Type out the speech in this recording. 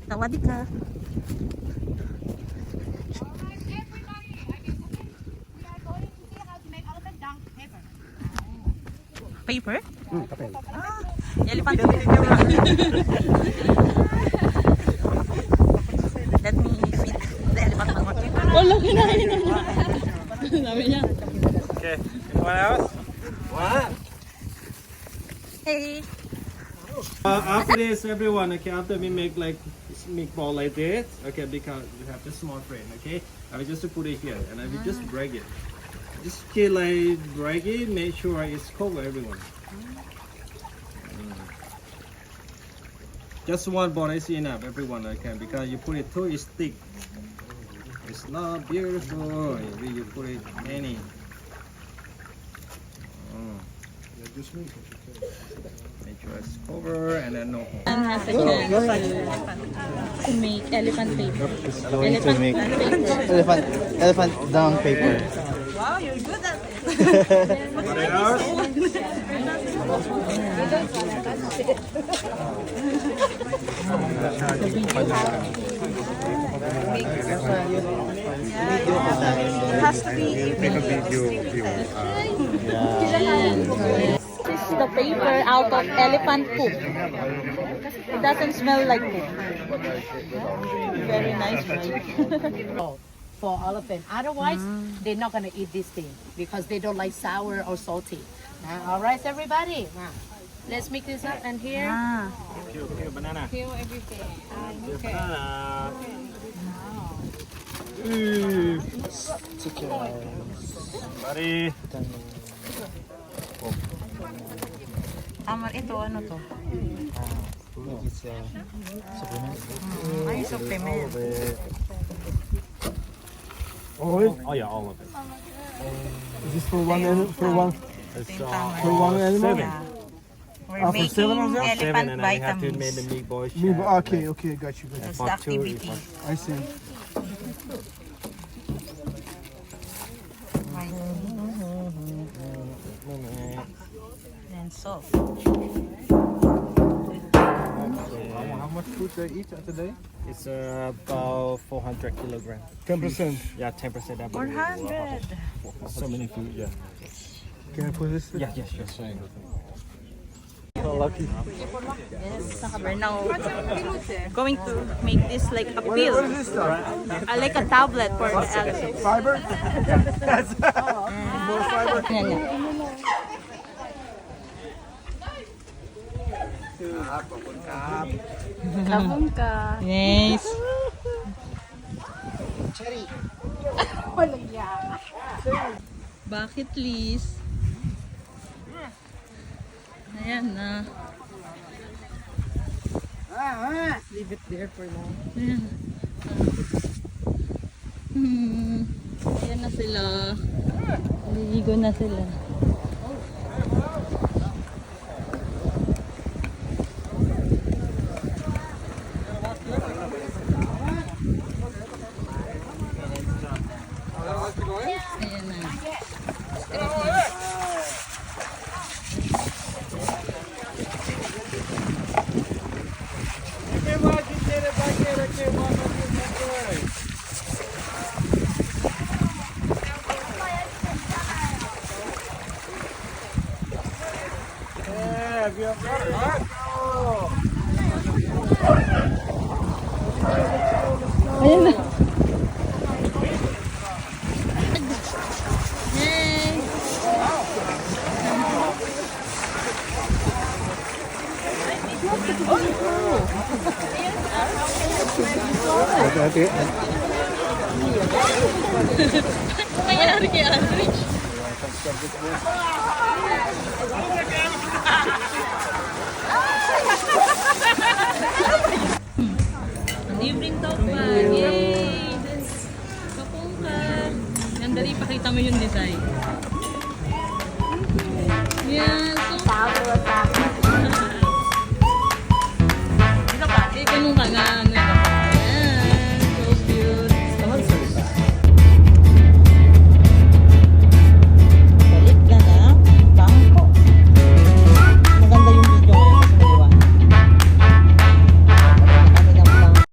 Sawadika. Paper? Papel. Elephant paper. Let me feed the elephant one more time. Wala kinain na. Sabi niya. Okay. Anyone else? What? Hey. After this, everyone, okay, after we make like meatball like this, okay, because we have the small frame, okay, I will just put it here and I will just break it. Just keep like break it, make sure it's covered, everyone. Just one ball is enough, everyone, okay, because you put it too thick. It's not beautiful. You put it many. Make sure it's covered and then no hole. And has a chance to make elephant paper. Going to make elephant down paper. Wow, you're good at it. What else? It has to be This is the paper out of elephant poop. It doesn't smell like poop. Very nice, right? For elephant. Otherwise, they're not gonna eat this thing because they don't like sour or salty. All right, everybody. Let's mix this up and here. Banana. Peel everything. Okay. Banana. Chicken. Buddy. Amar, ito ano to? It's supplement. Ay, supplement. Oh yeah, all of it. Is this for one animal? For one? It's For one animal? Yeah. We're for making seven of them? elephant seven, and then we have to make vitamins. the meatball. Okay, okay, got you. Got you. That's For the two, activity. I see. And salt. How much food they eat a day? It's about 400 kilograms. 10%. Yeah, 10%. 400. So many food. Yeah. Can I put this? Yeah, yes, yes. So lucky. We're now going to make this like a pill. What is this stuff? Like a tablet for the elephant. Fiber? More fiber? Kabong ka. Yes. Bucket list. Ayan na. Leave it there for now. Ayan na sila. Liligo na sila. Ayan na. Ayan na. Yay! Nangyayari kay Aldrich. Libreng tote bag. Yay! Kapong ka. Yan, dali, pakita mo yung design.